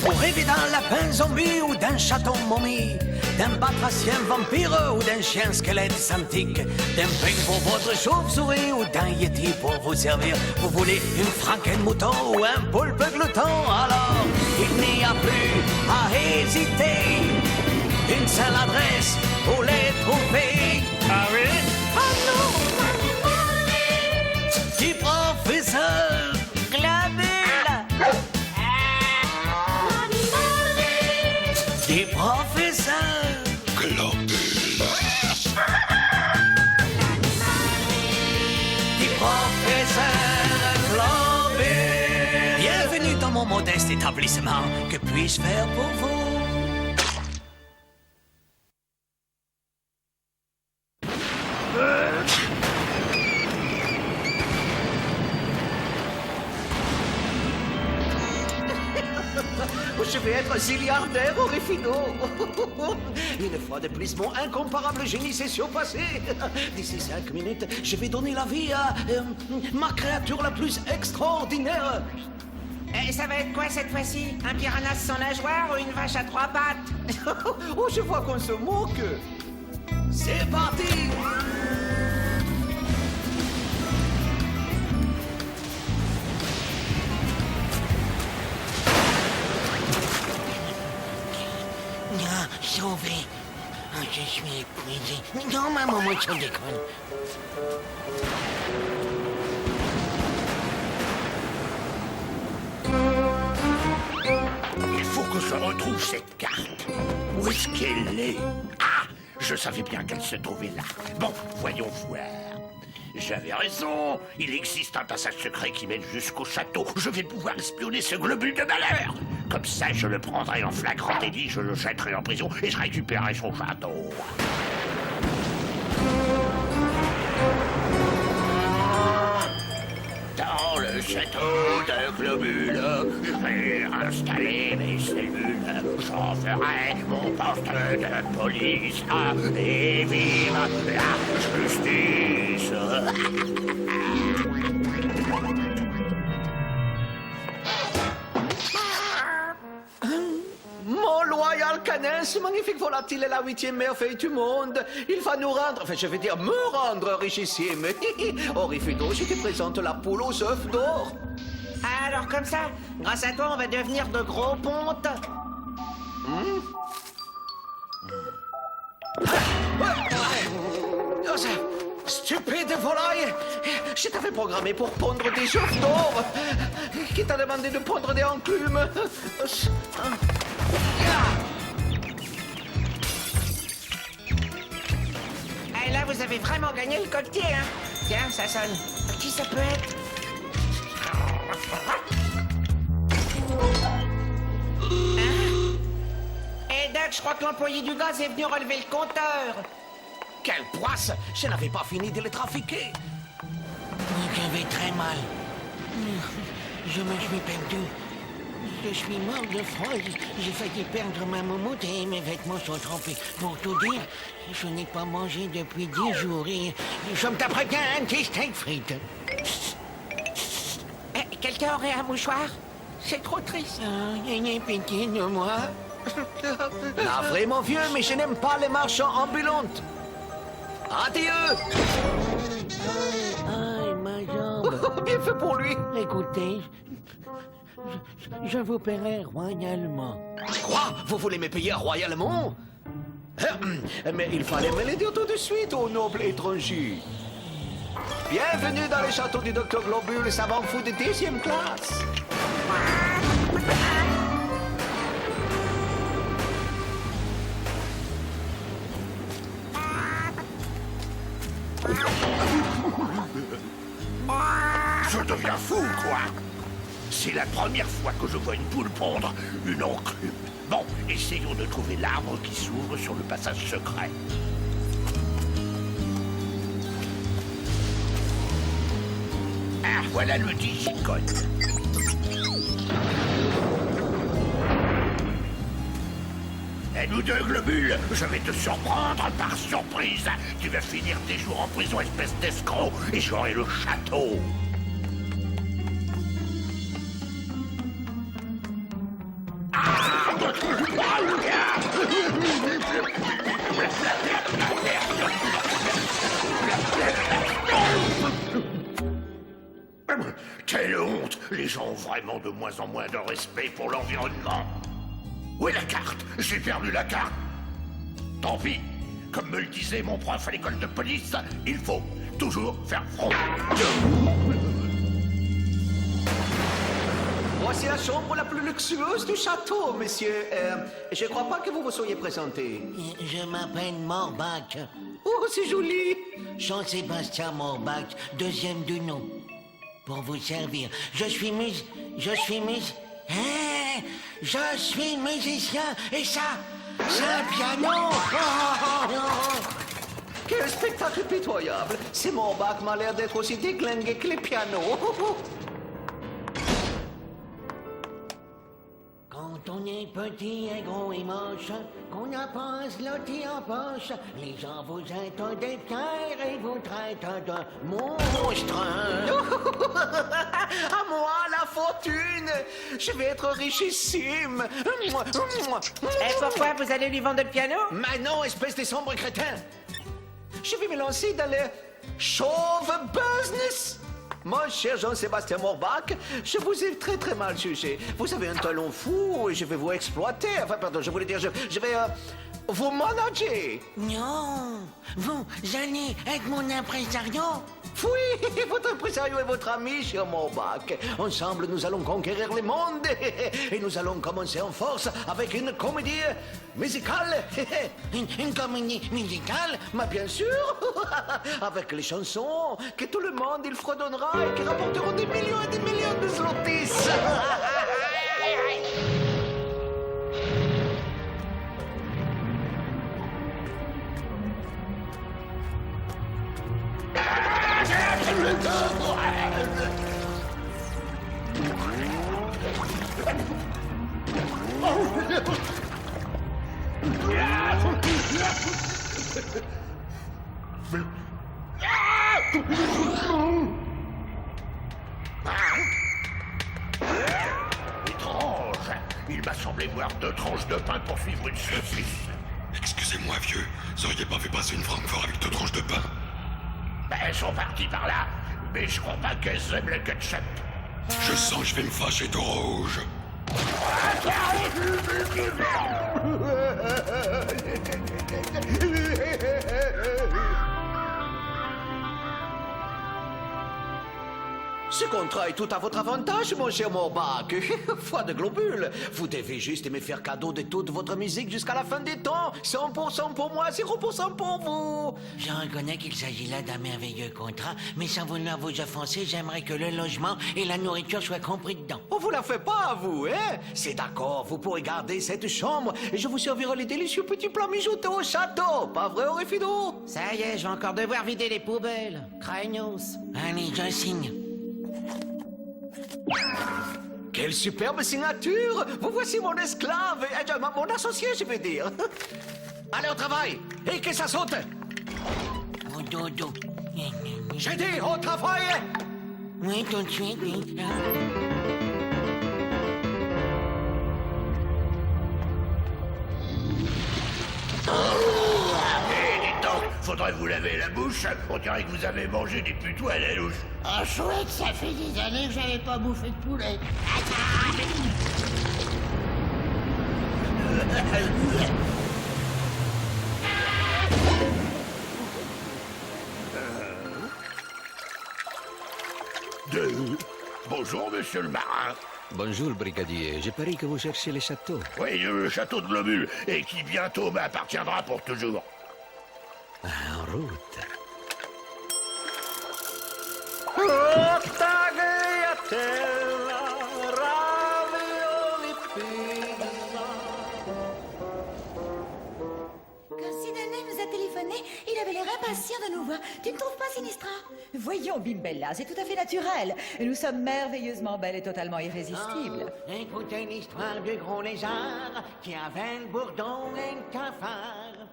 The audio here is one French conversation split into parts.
Vous rêvez d'un lapin zombie ou d'un chaton momie, d'un batracien vampire ou d'un chien squelette santique, d'un peigne pour votre chauve-souris ou d'un yeti pour vous servir. Vous voulez une franken-mouton ou un poulpe glouton? Alors, il n'y a plus à hésiter. Une seule adresse pour les trouver. Ah oui? Ah non! Du professeur Globule. Du professeur Globule. Du professeur Globule. Bienvenue dans mon modeste établissement. Que puis-je faire pour vous? Je vais être zilliardaire au Rifido. Une fois de plus, mon incomparable génie s'est surpassé. D'ici 5 minutes, je vais donner la vie à ma créature la plus extraordinaire. Ça va être quoi cette fois-ci? Un piranha sans nageoire ou une vache à 3 pattes? Oh, je vois qu'on se moque. C'est parti! Sauvé. Oh, je suis épuisé. Non, maman, moi, ça déconne. Il faut que je retrouve cette carte. Où est-ce qu'elle est? Ah, je savais bien qu'elle se trouvait là. Bon, voyons voir. J'avais raison. Il existe un passage secret qui mène jusqu'au château. Je vais pouvoir espionner ce globule de malheur. Comme ça, je le prendrai en flagrant délit, je le jetterai en prison et je récupérerai son château. Dans le château de Globule, je vais installer mes cellules. J'en ferai mon poste de police. Et vive la justice! Mon loyal canin, ce magnifique volatile est la 8e merveille du monde. Il va nous rendre, enfin je veux dire me rendre richissime. Au Rifido, je te présente la poule aux œufs d'or. Alors comme ça, grâce à toi, on va devenir de gros pontes. Oh, ça, stupide volaille! Je t'avais programmé pour pondre des œufs d'or. Qui t'a demandé de pondre des enclumes? Et là, vous avez vraiment gagné le cocktail, hein? Tiens, ça sonne. Qui ça peut être? Hein? Eh, Doc, je crois que l'employé du gaz est venu relever le compteur. Quelle poisse! Je n'avais pas fini de les trafiquer. J'avais très mal. Je me suis perdu. Je suis mort de froid. J'ai failli perdre ma moumoute et mes vêtements sont trempés. Pour tout dire, je n'ai pas mangé depuis 10 jours et je me taperais bien un petit steak frites. Eh, quelqu'un aurait un mouchoir? C'est trop triste. Ayez pitié de moi. Navré, mon vieux, mais je n'aime pas les marchands ambulantes. Adieu! Aïe, ma jambe. Bien fait pour lui. Écoutez, je vous paierai royalement. Quoi? Vous voulez me payer royalement? Mais il fallait me le dire tout de suite, ô noble étranger. Bienvenue dans le château du Docteur Globule, savant fou de 10e classe. Je deviens fou, quoi. C'est la première fois que je vois une poule pondre une enclume. Bon, essayons de trouver l'arbre qui s'ouvre sur le passage secret. Ah, voilà le digicode. Et nous deux, Globule, je vais te surprendre par surprise. Tu vas finir tes jours en prison, espèce d'escroc, et j'aurai le château. Ah! Quelle honte! Les gens ont vraiment de moins en moins de respect pour l'environnement. Où est la carte? J'ai perdu la carte. Tant pis. Comme me le disait mon prof à l'école de police, il faut toujours faire front. Voici la chambre la plus luxueuse du château, monsieur. Je crois pas que vous vous soyez présenté. Je m'appelle Morbach. Oh, c'est joli. Jean-Sébastien Morbach, deuxième du nom. Pour vous servir. Je suis musicien. Et ça, c'est un piano. Quel spectacle pitoyable. C'est Morbach m'a l'air d'être aussi déglingué que les pianos. Quand on est petit et gros et moche, qu'on n'a pas un zloty en poche, les gens vous jettent des pierres et vous traitent de monstre. À moi, la fortune. Je vais être richissime. Et pourquoi vous allez lui vendre le piano? Maintenant, espèce de sombre crétin. Je vais me lancer dans le chauve business. Mon cher Jean-Sébastien Morbach, je vous ai très très mal jugé. Vous avez un talent fou et je vais vous exploiter. Enfin, pardon, je voulais dire, je vais vous manager. Non, vous allez être mon impresario. Oui, votre impresario est votre ami, cher Morbach. Ensemble, nous allons conquérir le monde. Et nous allons commencer en force avec une comédie musicale. Une comédie musicale? Mais bien sûr, avec les chansons que tout le monde il fredonnera et qui rapporteront des millions et des millions de zlotys. Étrange. Il m'a semblé voir 2 tranches de pain pour suivre une saucisse. Excusez-moi, vieux, vous auriez pas fait passer une Francfort avec 2 tranches de pain? Ben, elles sont parties par là, mais je crois pas qu'elles aiment le ketchup. Je sens que je vais me fâcher, tout rouge. Ce contrat est tout à votre avantage, mon cher Morbach. Foi de globule. Vous devez juste me faire cadeau de toute votre musique jusqu'à la fin des temps. 100% pour moi, 0% pour vous. Je reconnais qu'il s'agit là d'un merveilleux contrat, mais sans vouloir vous offenser, j'aimerais que le logement et la nourriture soient compris dedans. On vous la fait pas à vous, hein? C'est d'accord, vous pourrez garder cette chambre et je vous servirai les délicieux petits plats mijotés au château. Pas vrai, Orifido? Ça y est, je vais encore devoir vider les poubelles. Craignos. Allez, je signe. Quelle superbe signature! Vous voici mon esclave, mon associé, je veux dire. Allez au travail, et que ça saute! Au dodo. J'ai dit au travail! Oui, tout de suite, oui. Dites donc, faudrait vous laver la bouche. On dirait que vous avez mangé des putois à la louche. Ah chouette, ça fait des années que j'avais pas bouffé de poulet. Bonjour, monsieur le marin. Bonjour, brigadier. J'ai pari que vous cherchez les châteaux. Oui, le château de Globule, et qui bientôt m'appartiendra pour toujours. En route. Quand Sidonie nous a téléphoné, il avait l'air impatient de nous voir. Tu ne trouves pas, Sinistra? Voyons, Bimbella, c'est tout à fait naturel. Nous sommes merveilleusement belles et totalement irrésistibles. Écoutez l'histoire du gros lézard qui avait le bourdon et le cafard.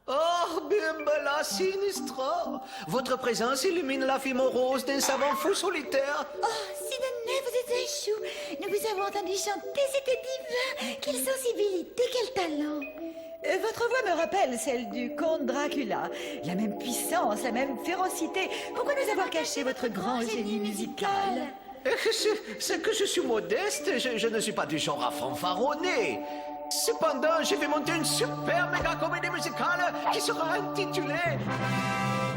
Oh, Bimbella Sinistra! Votre présence illumine la fille morose d'un savant fou solitaire. Oh, Sidonie, vous êtes un chou. Nous vous avons entendu chanter, c'était divin. Quelle sensibilité, quel talent. Votre voix me rappelle celle du comte Dracula. La même puissance, la même férocité. Pourquoi nous avoir caché votre grand génie musical? C'est que je suis modeste, je ne suis pas du genre à fanfaronner. Cependant, je vais monter une super méga comédie musicale qui sera intitulée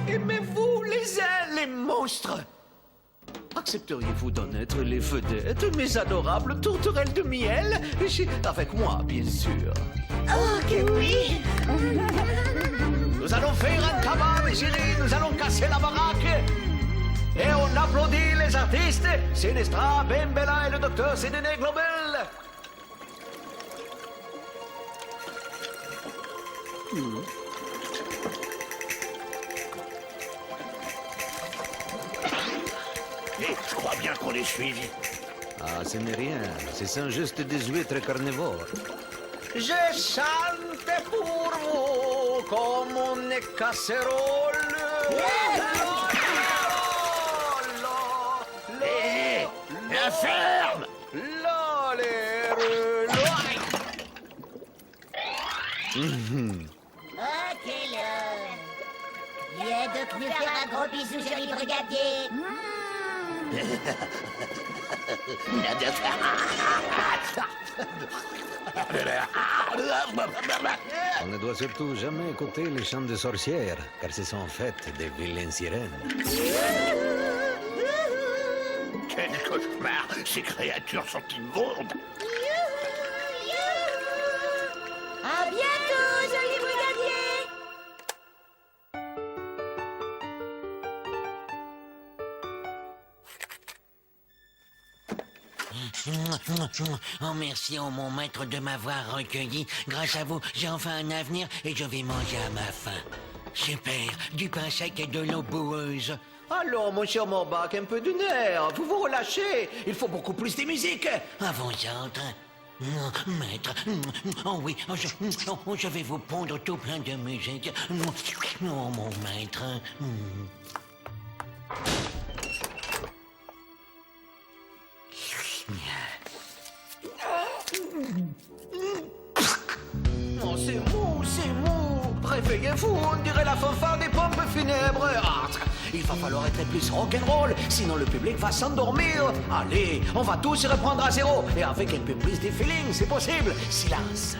Aimez-vous les ailes, les monstres? Accepteriez-vous d'en être les vedettes, mes adorables tourterelles de miel? Avec moi, bien sûr. Oh, que oui! Nous allons faire un tabac, mes chéris, nous allons casser la baraque. Et on applaudit les artistes, Sinistra, Ben Bella et le docteur Sidney Globel. Et je crois bien qu'on est suivi. Ah, ce n'est rien. Ce sont juste des huîtres carnivores. Je chante pour vous comme une casserole. Hé, la ferme! Ok, là. Viens donc nous faire un gros bisou, joli brigadier. On ne doit surtout jamais écouter les chants de sorcières, car ce sont en fait des vilaines sirènes. Quel cauchemar! Ces créatures sont immondes! À bientôt, joli brigadier. Oh, merci, oh mon maître, de m'avoir recueilli. Grâce à vous, j'ai enfin un avenir et je vais manger à ma faim. Super, du pain sec et de l'eau boueuse. Allons, mon cher Morbach, un peu de nerf. Vous vous relâchez. Il faut beaucoup plus de musique. Avant-centre. Maître, oh oui, je vais vous pondre tout plein de musique. Oh, mon maître. Oh, c'est mou, c'est mou. Réveillez-vous, on dirait la fanfare des pompes funèbres. Ah, il va falloir être plus rock'n'roll, sinon le public va s'endormir. Allez, on va tous se reprendre à zéro. Et avec un peu plus de feeling, c'est possible. Silence.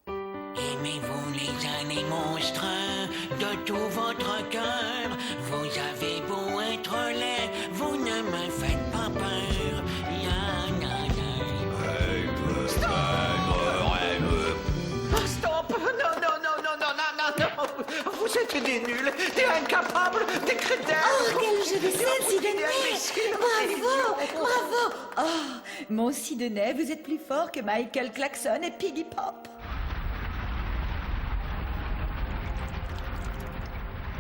Aimez-vous les années monstres de tout votre cœur? Vous avez beau être laid, vous ne me faites pas peur. Stop! Non. Vous êtes des nuls, des incapables, des crétins. Oh, quel jeu de scène, Sidney! Bravo! Oh, mon Sidney, vous êtes plus fort que Michael Clarkson et Piggy Pop.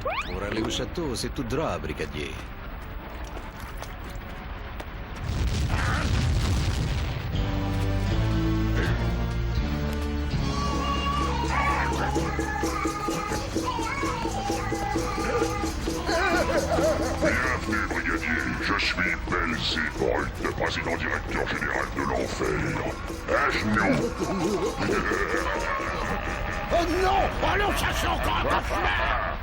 Pour aller au château, c'est tout droit, brigadier. Bienvenue, brigadier. Je suis Belzébuth, président directeur général de l'enfer. À genoux. Oh non! Allons chercher encore un cauchemar!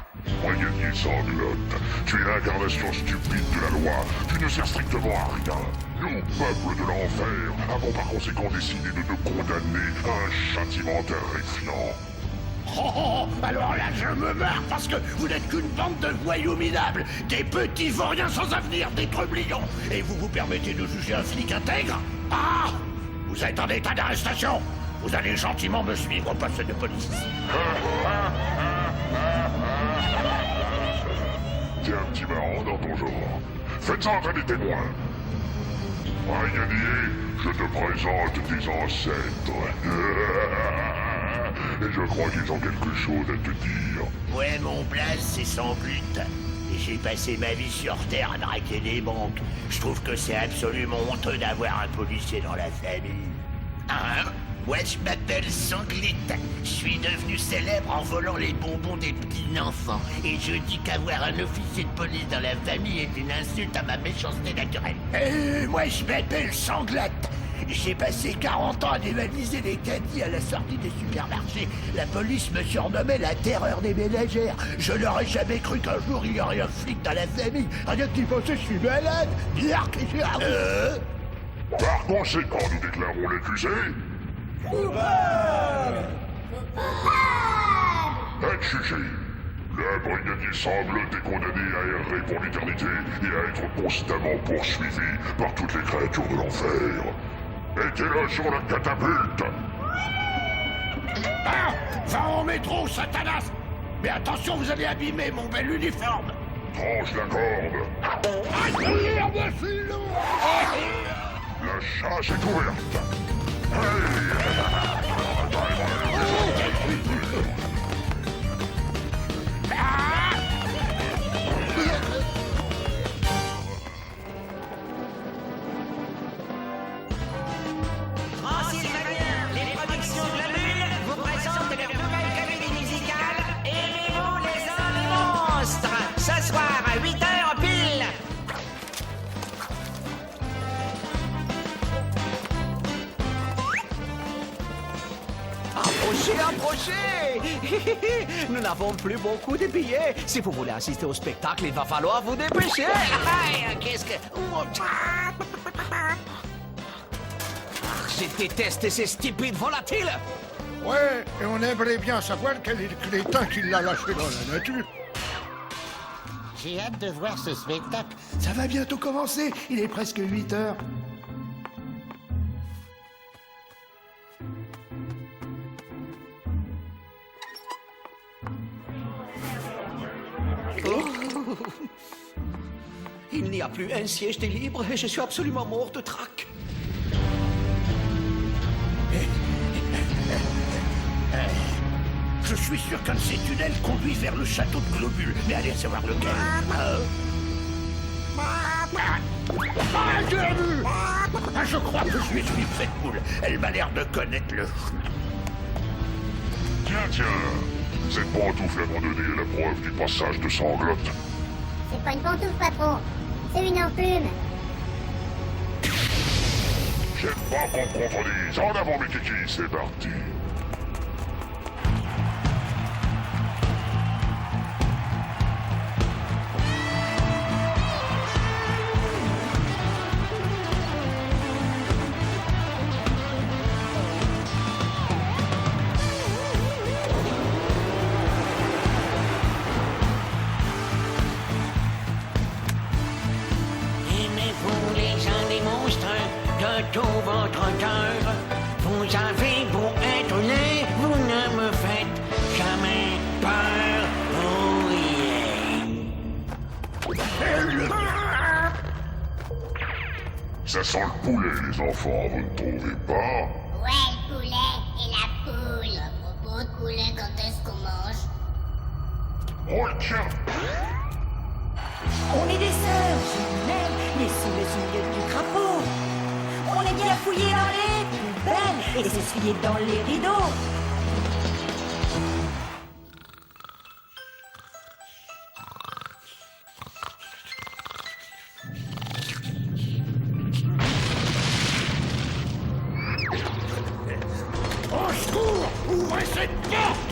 Brigadier Sanglotte, tu es l'incarnation stupide de la loi. Tu ne sers strictement à rien. Nous, peuple de l'enfer, avons par conséquent décidé de te condamner à un châtiment terrifiant. Oh, alors là, je me marre parce que vous n'êtes qu'une bande de voyous minables, des petits vauriens sans avenir, des trublions, et vous vous permettez de juger un flic intègre? Ah! Vous êtes en état d'arrestation. Vous allez gentiment me suivre au poste de police. T'es un petit marrant dans ton genre. Faites-en entrer des témoins. Brigadier, je te présente tes ancêtres. Et je crois qu'ils ont quelque chose à te dire. Ouais, mon blaze, c'est sans but. Et j'ai passé ma vie sur Terre à draguer des banques. Je trouve que c'est absolument honteux d'avoir un policier dans la famille. Hein? Ouais, je m'appelle Sanglite. Je suis devenu célèbre en volant les bonbons des petits enfants. Et je dis qu'avoir un officier de police dans la famille est une insulte à ma méchanceté naturelle. Moi, je m'appelle Sanglette. J'ai passé 40 ans à dévaliser les caddies à la sortie des supermarchés. La police me surnommait la terreur des ménagères. Je n'aurais jamais cru qu'un jour il y aurait un flic dans la famille. Rien qui pensait, je suis malade. Par conséquent, nous déclarons l'accusé jugé. Le brigadier Sanglotte est condamné à errer pour l'éternité et à être constamment poursuivi par toutes les créatures de l'enfer. Mettez-le sur la catapulte. Ah, va en métro, Satanas. Mais attention, vous allez abîmer mon bel uniforme. Tranche la corde. La chasse est ouverte. Transylvanien, les productions Globule vous présentent leur nouvelle comédie musicale Aimez-vous les hommes et monstres, ce soir à 8h pile. Approchez, approchez. Nous n'avons plus beaucoup de billets. Si vous voulez assister au spectacle, il va falloir vous dépêcher. Aïe, qu'est-ce que... Je déteste ces stupides volatiles. Ouais, et on aimerait bien savoir quel est le crétin qui l'a lâché dans la nature. J'ai hâte de voir ce spectacle. Ça va bientôt commencer, il est presque 8 heures. Il n'y a plus un siège de libre et je suis absolument mort de trac. Je suis sûr qu'un de ces tunnels conduit vers le château de Globule. Mais allez savoir lequel. Je l'ai vu. Je crois que je suis suivre cette poule. Elle m'a l'air de connaître le chemin. Tiens. Cette pantoufle abandonnée est la preuve du passage de Sanglotte. C'est pas une pantoufle, patron. C'est une enclume. J'aime pas qu'on me contredise. En avant, mes kikis, c'est parti. Aimez-vous les gens des monstres de tout votre cœur? Vous avez beau être laid, vous ne me faites jamais peur. Oh yeah! Ça sent le poulet, les enfants, vous ne trouvez pas? Ouais, le poulet et la poule. À propos de poulet, quand est-ce qu'on mange? Oh, tiens! On est des sœurs jumelles, nées sous le signe du crapaud. On est bien fouillés dans les poubelles et s'essuyer dans les rideaux. Au secours! Ouvrez cette porte!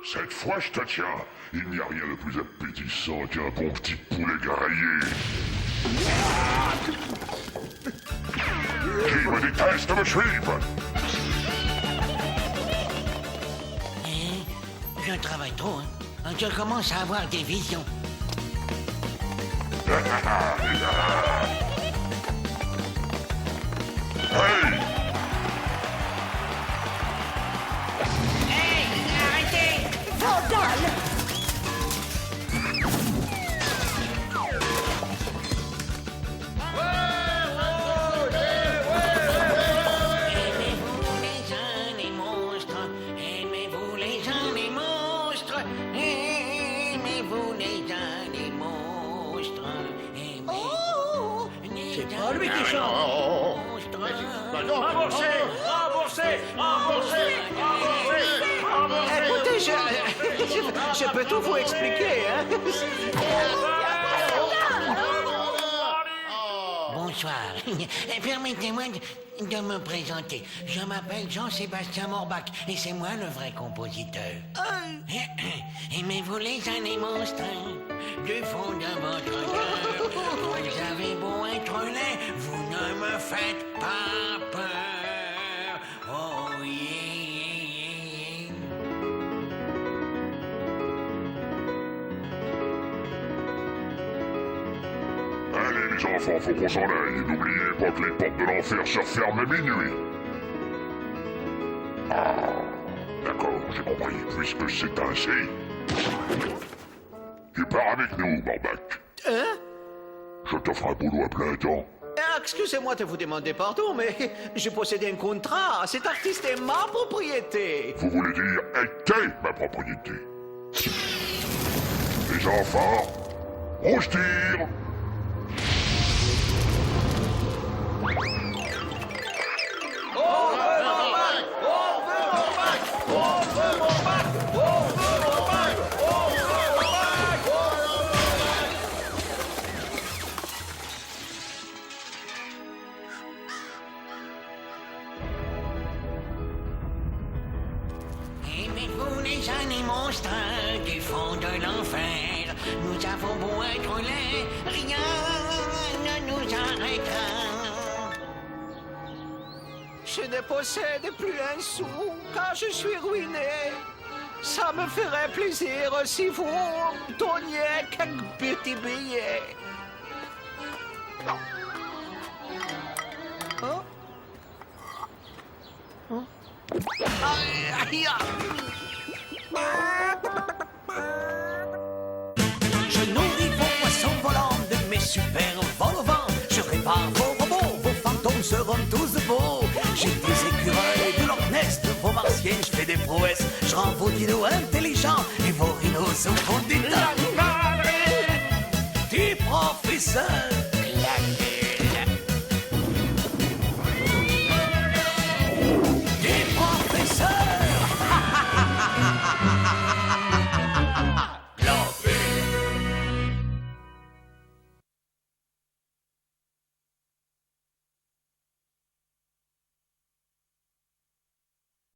Cette fois, je te tiens. Il n'y a rien de plus appétissant qu'un bon petit poulet graillé. Qui me déteste me suivre? Je travaille trop, hein. Je commence à avoir des visions. Hey! Hey, arrêtez! Vandale! Aimez-vous les gens, les monstres? Aimez-vous les gens, les monstres? Aimez-vous les gens, les monstres? Oh! C'est pas lui qui chante. Écoutez, je peux tout vous expliquer, hein. bonsoir. Permettez-moi de me présenter. Je m'appelle Jean-Sébastien Morbach et c'est moi le vrai compositeur. Aimez-vous les années monstres du fond de votre cœur? Vous avez beau être laid, vous ne me faites pas peur. Oh yeah. Allez les enfants, faut qu'on s'en aille. N'oubliez pas que les portes de l'enfer se referment à minuit. Ah, d'accord, j'ai compris. Puisque c'est ainsi... Tu pars avec nous, Morbach. Hein? Je t'offre un boulot à plein temps. Excusez-moi de vous demander pardon, mais j'ai possédé un contrat. Cet artiste est ma propriété. Vous voulez dire était ma propriété. Les enfants, on se tire. Aimez-vous les années monstres du fond de l'enfer? Nous avons beau être laid, rien ne nous arrêtera. Je ne possède plus un sou, car je suis ruiné. Ça me ferait plaisir si vous me donniez quelques petits billets. Oh. Oh. Aïe, aïe. Je nourris vos poissons volants de mes super vols au vent. Je répare vos robots, vos fantômes seront tous beaux. J'ai des écureuils de Loch Ness, de vos martiens, je fais des prouesses. Je rends vos dinos intelligents et vos rhinos au fond des temps. Du professeur